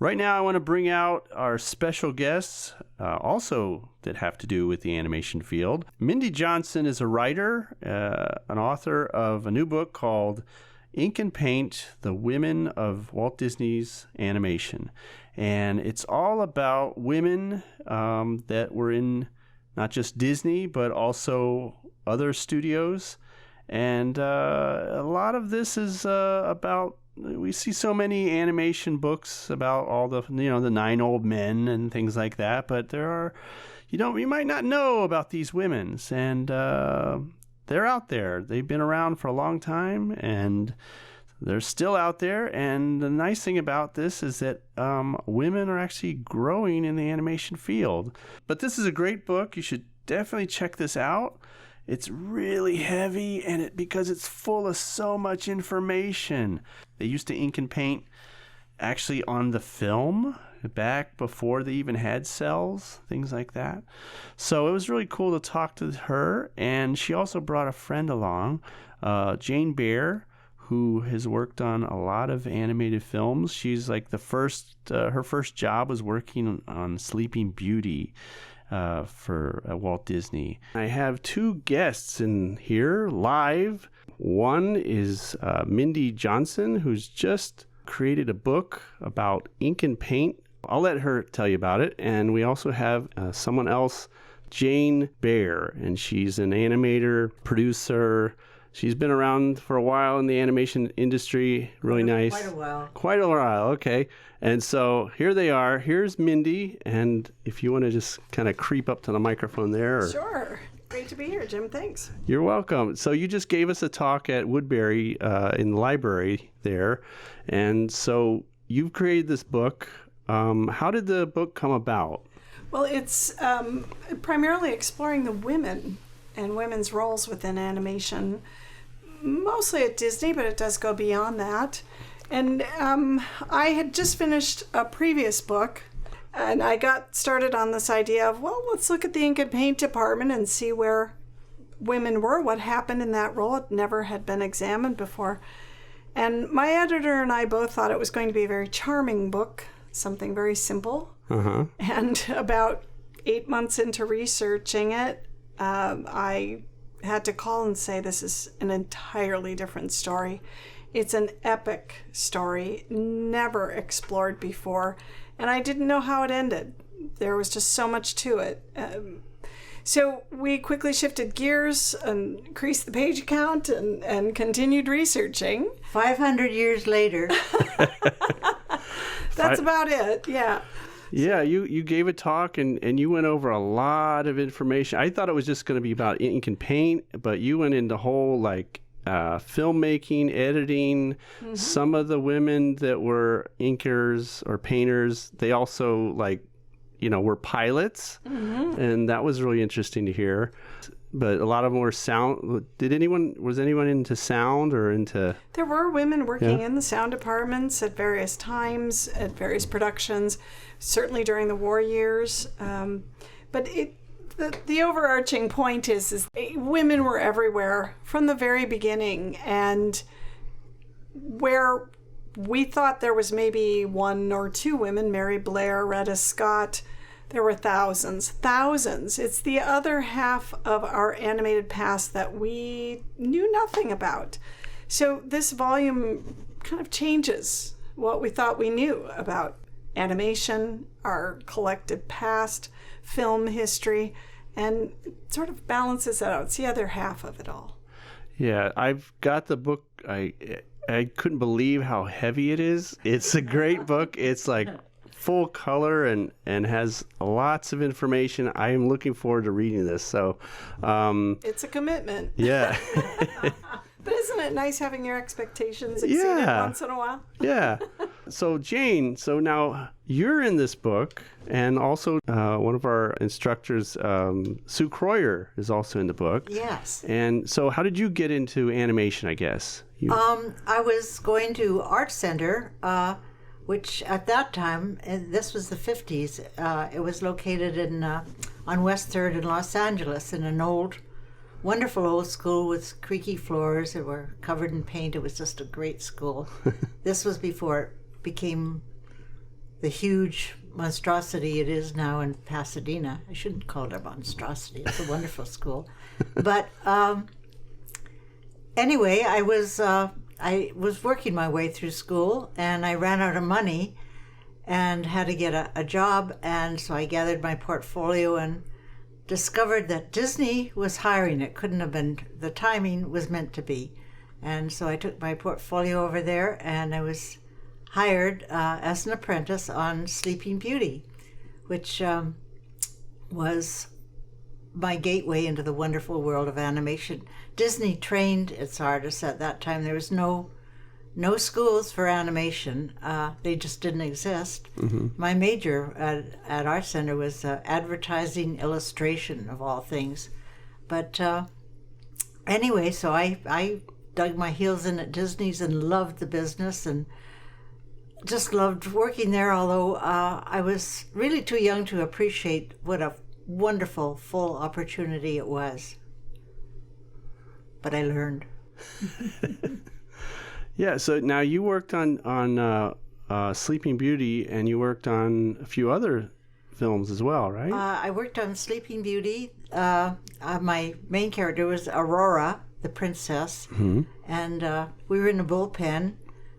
Right now, I want to bring out our special guests, also that have to do with the animation field. Mindy Johnson is a writer, an author of a new book called Ink and Paint, The Women of Walt Disney's Animation. And it's all about women that were in not just Disney, but also other studios. And a lot of this is about, we see so many animation books about all the, the 9 old men and things like that, but there are, you might not know about these women, and they're out there. They've been around for a long time, and they're still out there. And the nice thing about this is that women are actually growing in the animation field. But this is a great book. You should definitely check this out. It's really heavy, and because it's full of so much information. They used to ink and paint actually on the film back before they even had cells, things like that. So it was really cool to talk to her, and she also brought a friend along, Jane Baer, who has worked on a lot of animated films. She's like her first job was working on Sleeping Beauty for Walt Disney. I have 2 guests in here live. One is Mindy Johnson, who's just created a book about ink and paint. I'll let her tell you about it. And we also have someone else, Jane Baer, and she's an animator, producer. She's been around for a while in the animation industry. Really nice. Quite a while, okay. And so here they are. Here's Mindy, and if you want to just kind of creep up to the microphone there. Sure. Great to be here, Jim. Thanks. You're welcome. So you just gave us a talk at Woodbury in the library there. And so you've created this book. How did the book come about? Well, it's primarily exploring the women and women's roles within animation, mostly at Disney, but it does go beyond that. And I had just finished a previous book, and I got started on this idea of, well, let's look at the ink and paint department and see where women were, what happened in that role. It never had been examined before. And my editor and I both thought it was going to be a very charming book, something very simple. Uh-huh. And about 8 months into researching it, I had to call and say, this is an entirely different story. It's an epic story, never explored before, and I didn't know how it ended. There was just so much to it. So we quickly shifted gears and increased the page count and continued researching. 500 years later. That's about it, yeah. Yeah, you gave a talk and you went over a lot of information. I thought it was just going to be about ink and paint, but you went into whole filmmaking, editing. Mm-hmm. Some of the women that were inkers or painters, they also were pilots, mm-hmm. and that was really interesting to hear. But a lot of them were sound. Was anyone into sound or into? There were women working in the sound departments at various times, at various productions, certainly during the war years. But the overarching point is women were everywhere from the very beginning, and where we thought there was maybe 1 or 2 women, Mary Blair, Retta Scott, there were thousands. It's the other half of our animated past that we knew nothing about. So this volume kind of changes what we thought we knew about animation, our collective past, film history, and it sort of balances it out. It's the other half of it all. Yeah, I've got the book. I couldn't believe how heavy it is. It's a great book. It's full color and has lots of information. I am looking forward to reading this. So, it's a commitment. Yeah. But isn't it nice having your expectations exceeded once in a while? Yeah. So Jane, now you're in this book, and also one of our instructors, Sue Croyer, is also in the book. Yes. And so how did you get into animation, I guess? I was going to Art Center, which at that time, and this was the 50s, it was located on West 3rd in Los Angeles in an wonderful old school with creaky floors that were covered in paint. It was just a great school. This was before it became the huge monstrosity it is now in Pasadena. I shouldn't call it a monstrosity. It's a wonderful school. But anyway, I was working my way through school, and I ran out of money and had to get a job. And so I gathered my portfolio and discovered that Disney was hiring. It couldn't have been, the timing was meant to be. And so I took my portfolio over there, and I was hired as an apprentice on Sleeping Beauty, which was my gateway into the wonderful world of animation. Disney trained its artists at that time. There was no schools for animation. They just didn't exist. Mm-hmm. My major at Art Center was advertising illustration, of all things. But anyway, so I dug my heels in at Disney's and loved the business and just loved working there, although I was really too young to appreciate what a wonderful, full opportunity it was. But I learned. Yeah, so now you worked on Sleeping Beauty, and you worked on a few other films as well, right? I worked on Sleeping Beauty. My main character was Aurora, the princess, mm-hmm. and we were in a bullpen.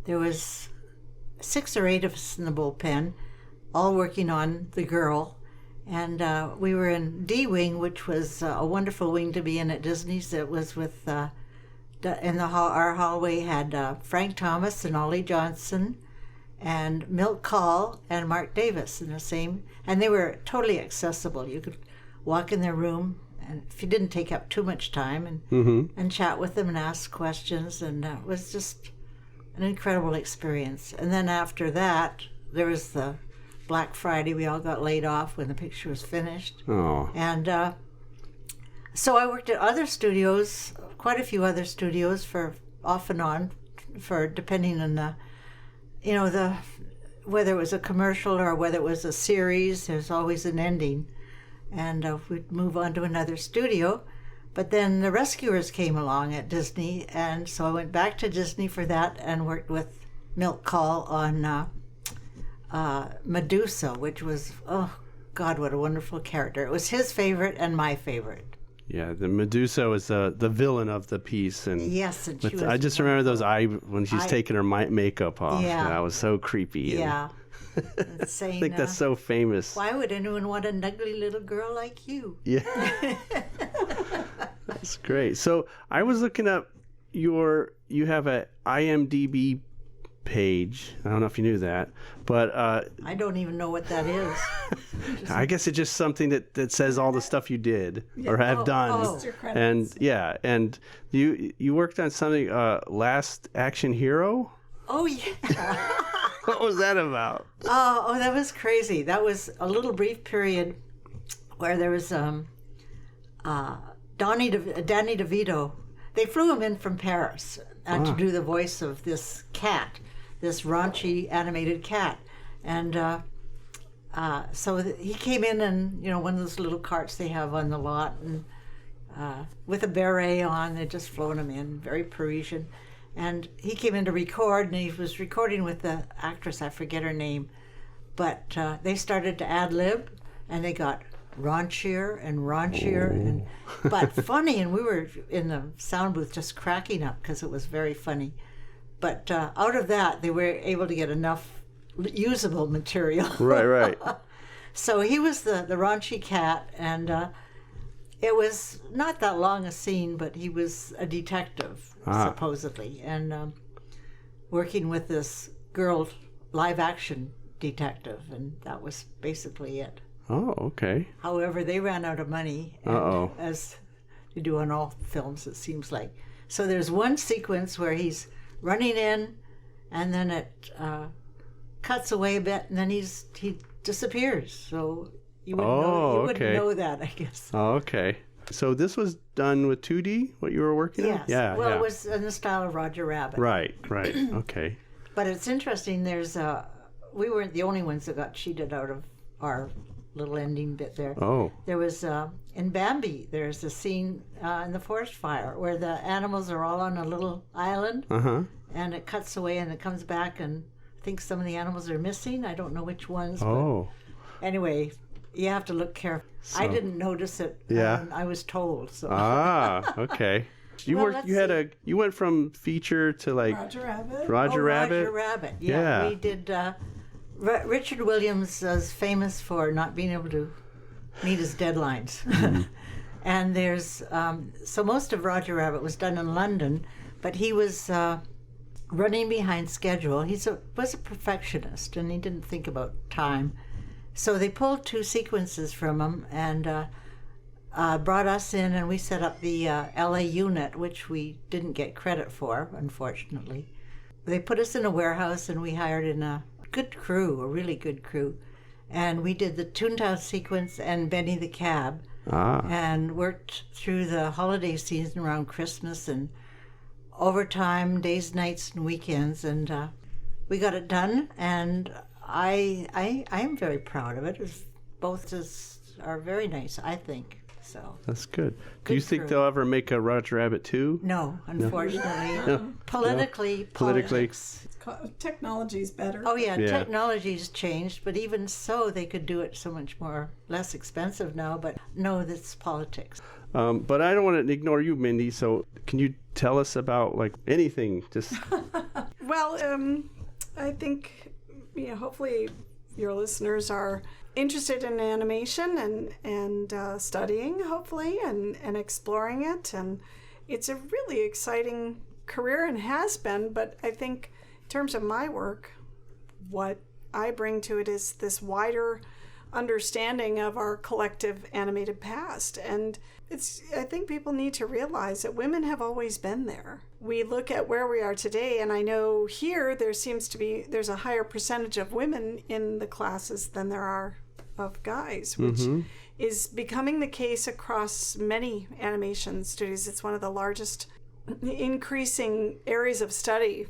There was 6 or 8 of us in the bullpen, all working on the girl. And we were in D Wing, which was a wonderful wing to be in at Disney's. It was with, in the our hallway had Frank Thomas and Ollie Johnson and Milt Kahl and Mark Davis in the same. And they were totally accessible. You could walk in their room, and if you didn't take up too much time, and mm-hmm. and chat with them and ask questions. And it was just an incredible experience. And then after that, there was the Black Friday. We all got laid off when the picture was finished. Oh. And so I worked at other studios, quite a few other studios, for off and on, for depending on the whether it was a commercial or whether it was a series. There's always an ending, and we'd move on to another studio. But then the Rescuers came along at Disney, and so I went back to Disney for that and worked with Milt Kahl on Medusa, which was, oh God, what a wonderful character. It was his favorite and my favorite. Yeah, the Medusa was the villain of the piece, and yes, and she was I just remember those when she's taking her makeup off. Yeah, that was so creepy. Yeah, saying, I think that's so famous. Why would anyone want an ugly little girl like you? Yeah, that's great. So I was looking up you have a IMDb page. I don't know if you knew that, but I don't even know what that is. I guess it's just something that says all the stuff you did or have done. And yeah, and you worked on something, Last Action Hero. Oh yeah. What was that about? Oh, that was crazy. That was a little brief period where there was Danny DeVito. They flew him in from Paris to do the voice of this cat, this raunchy animated cat. And so he came in and, one of those little carts they have on the lot, and with a beret on, they'd just flown him in, very Parisian. And he came in to record, and he was recording with the actress, I forget her name, but they started to ad-lib, and they got raunchier and raunchier, but funny, and we were in the sound booth just cracking up because it was very funny. But out of that, they were able to get enough usable material. Right. So he was the raunchy cat, and it was not that long a scene, but he was a detective, supposedly, and working with this girl live action detective, and that was basically it. Oh, okay. However, they ran out of money, and as they do on all films, it seems like. So there's one sequence where he's running in, and then it cuts away a bit, and then he disappears. So you wouldn't know that, I guess. Oh, okay. So this was done with 2D, what you were working on? Yes. Yeah. Well, it was in the style of Roger Rabbit. Right. Okay. But it's interesting. We weren't the only ones that got cheated out of our little ending bit there. Oh. There was, in Bambi, there's a scene in the forest fire where the animals are all on a little island, and it cuts away and it comes back, and think some of the animals are missing. I don't know which ones. Oh. But anyway, you have to look careful. I didn't notice it. Yeah. I was told. So. Ah, okay. You Well, worked. You went from feature to like Roger Rabbit. Roger Rabbit. Roger Rabbit. Yeah. Yeah. We did. Richard Williams is famous for not being able to meet his deadlines. And there's so most of Roger Rabbit was done in London, but he was running behind schedule. He was a perfectionist, and he didn't think about time. So they pulled 2 sequences from him and brought us in, and we set up the LA unit, which we didn't get credit for, unfortunately. They put us in a warehouse, and we hired in a good crew, a really good crew. And we did the Toontown sequence and Benny the Cab, and worked through the holiday season around Christmas and overtime, days, nights, and weekends. And we got it done, and I am very proud of it. Both are very nice, I think. So That's good. Do you think they'll ever make a Roger Rabbit 2? no, unfortunately, No. politically, politics. Technology's better. Oh yeah, Yeah. technology's changed, but even so, they could do it so much more less expensive now. But no, that's politics. But I don't want to ignore you, Mindy. So can you tell us about like anything? Just Well, I think hopefully your listeners are interested in animation and studying, hopefully, and exploring it. And it's a really exciting career and has been. But I think in terms of my work, what I bring to it is this wider understanding of our collective animated past. And I think people need to realize that women have always been there. We look at where we are today, and I know here there's a higher percentage of women in the classes than there are of guys, which is becoming the case across many animation studios. It's one of the largest increasing areas of study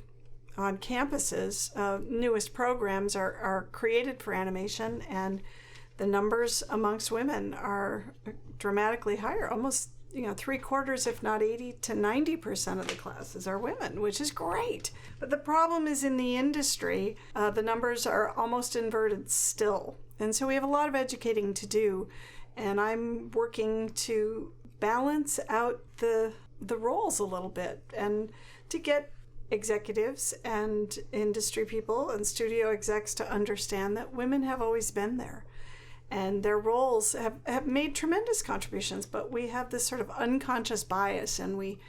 on campuses. Newest programs are created for animation, and the numbers amongst women are dramatically higher. Almost 3/4, if not 80 to 90% of the classes are women, which is great. But the problem is in the industry, the numbers are almost inverted still. And so we have a lot of educating to do. And I'm working to balance out the roles a little bit and to get executives and industry people and studio execs to understand that women have always been there. And their roles have made tremendous contributions, but we have this sort of unconscious bias, and we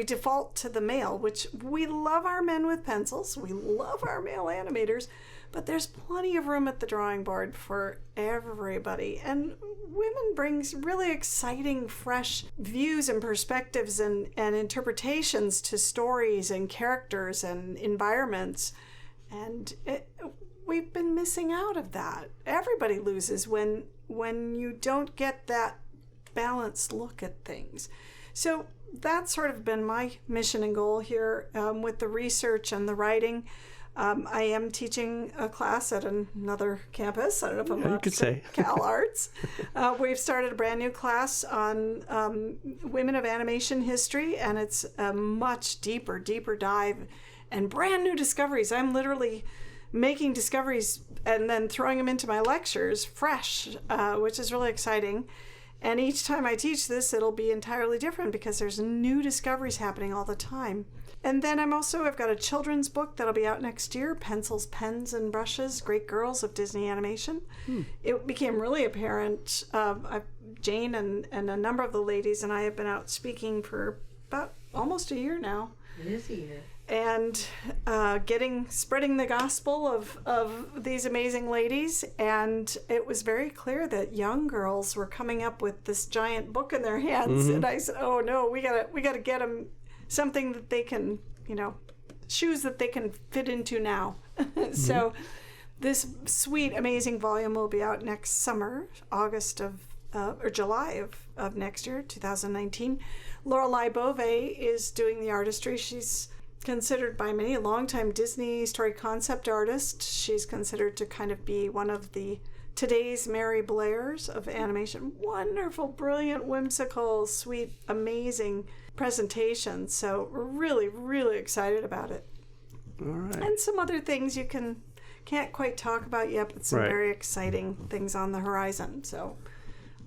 default to the male, which we love our men with pencils, we love our male animators, but there's plenty of room at the drawing board for everybody. And women brings really exciting, fresh views and perspectives and interpretations to stories and characters and environments. And we've been missing out of that. Everybody loses when you don't get that balanced look at things. So that's sort of been my mission and goal here with the research and the writing. I am teaching a class at another campus. I don't know if I'm allowed to say Cal Arts. We've started a brand new class on women of animation history, and it's a much deeper dive and brand new discoveries. I'm literally making discoveries and then throwing them into my lectures fresh, which is really exciting. And each time I teach this, it'll be entirely different because there's new discoveries happening all the time. And then I've got a children's book that'll be out next year, Pencils, Pens, and Brushes, Great Girls of Disney Animation. It became really apparent. Jane and a number of the ladies and I have been out speaking for about almost a year now. It is a year. And spreading the gospel of these amazing ladies. And it was very clear that young girls were coming up with this giant book in their hands. And I said, oh no, we gotta get them something that they can, shoes that they can fit into now. So this sweet, amazing volume will be out next summer, July of next year, 2019. Lorelei Bove is doing the artistry. She's considered by many a longtime Disney story concept artist. She's considered to kind of be one of the today's Mary Blairs of animation. Wonderful, brilliant, whimsical, sweet, amazing presentation. So we're really, really excited about it. All right. And some other things can't quite talk about yet, but some Right. very exciting things on the horizon. So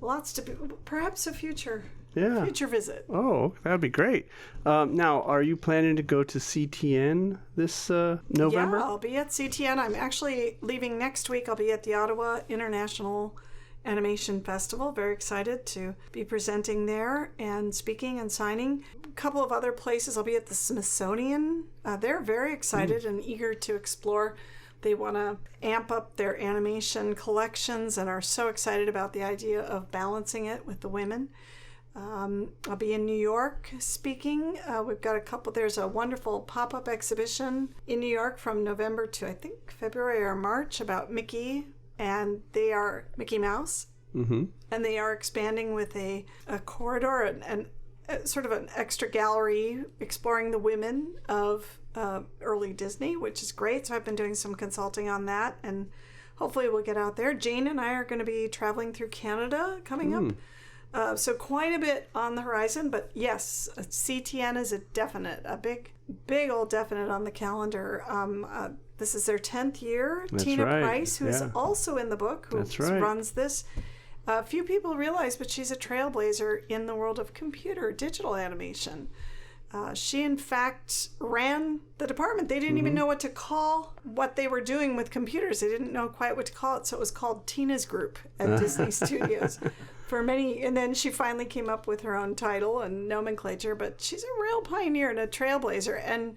lots to be, perhaps a future visit. Oh, that would be great. Now, are you planning to go to CTN this November? Yeah, I'll be at CTN. I'm actually leaving next week. I'll be at the Ottawa International Animation Festival. Very excited to be presenting there and speaking and signing. A couple of other places. I'll be at the Smithsonian. They're very excited and eager to explore. They want to amp up their animation collections and are so excited about the idea of balancing it with the women. I'll be in New York speaking. We've got there's a wonderful pop-up exhibition in New York from November to I think February or March about Mickey, and they are Mickey Mouse. Mm-hmm. And they are expanding with a corridor and sort of an extra gallery exploring the women of early Disney, which is great. So I've been doing some consulting on that, and hopefully we'll get out there. Jane and I are going to be traveling through Canada coming up. So quite a bit on the horizon, but yes, CTN is a big old definite on the calendar. This is their 10th year. That's Tina right. Price, who is also in the book, who runs this. Few people realize, but she's a trailblazer in the world of digital animation. She, in fact, ran the department. They didn't even know what to call what they were doing with computers. They didn't know quite what to call it, so it was called Tina's Group at Disney Studios. And then she finally came up with her own title and nomenclature, but she's a real pioneer and a trailblazer. And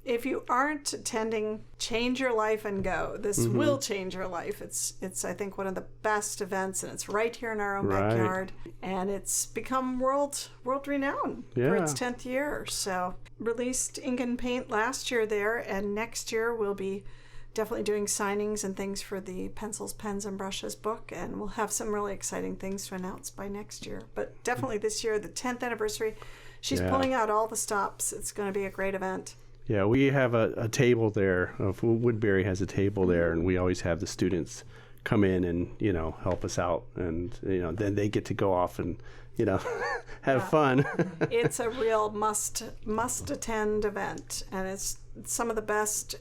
if you aren't attending Change Your Life and Go, this will change your life. It's I think one of the best events, and it's right here in our own backyard, and it's become world renowned for its 10th year. So released ink and paint last year there, and next year we'll be definitely doing signings and things for the Pencils, Pens, and Brushes book, and we'll have some really exciting things to announce by next year. But definitely this year, the 10th anniversary, she's pulling out all the stops. It's going to be a great event. Yeah, we have a table there. Woodbury has a table there, and we always have the students come in and, help us out. And, then they get to go off and, have fun. It's a real must attend event, and it's some of the best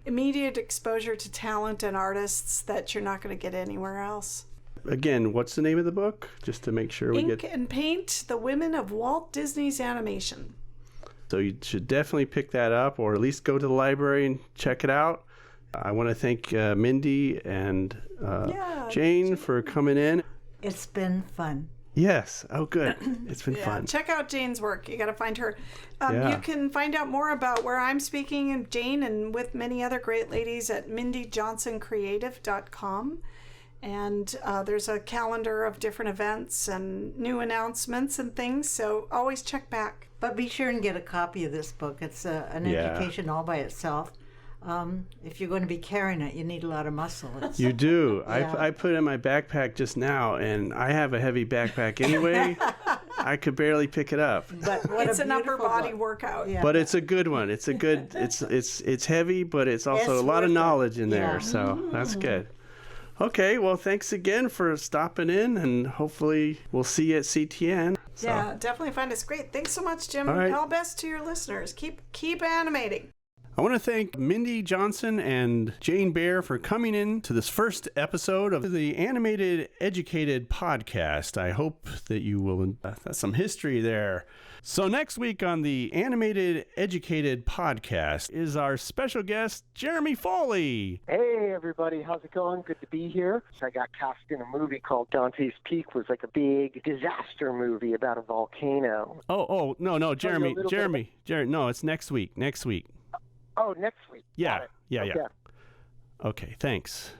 immediate exposure to talent and artists that you're not going to get anywhere else. Again, what's the name of the book? Just to make sure we Ink and Paint, The Women of Walt Disney's Animation. So you should definitely pick that up, or at least go to the library and check it out. I want to thank Mindy and Jane for coming in. It's been fun. Yes. Oh, good. It's been fun. Check out Jane's work. You got to find her. You can find out more about where I'm speaking and Jane and with many other great ladies at mindyjohnsоncreative.com. And there's a calendar of different events and new announcements and things. So always check back. But be sure and get a copy of this book. It's an education all by itself. If you're going to be carrying it, you need a lot of muscle. You do. I put it in my backpack just now, and I have a heavy backpack anyway. I could barely pick it up. But it's an upper body workout. Yeah. But it's a good one. It's a good. It's heavy, but it's also a lot of knowledge in there. So that's good. Okay, well, thanks again for stopping in, and hopefully we'll see you at CTN. So. Yeah, definitely find us great. Thanks so much, Jim. All right. All best to your listeners. Keep animating. I want to thank Mindy Johnson and Jane Baer for coming in to this first episode of the Animated Educated podcast. I hope that you will, that's some history there. So next week on the Animated Educated podcast is our special guest, Jeremy Foley. Hey, everybody. How's it going? Good to be here. I got cast in a movie called Dante's Peak. It was like a big disaster movie about a volcano. No, Jeremy, no, it's next week. Oh, next week. Yeah. Okay. Okay, thanks.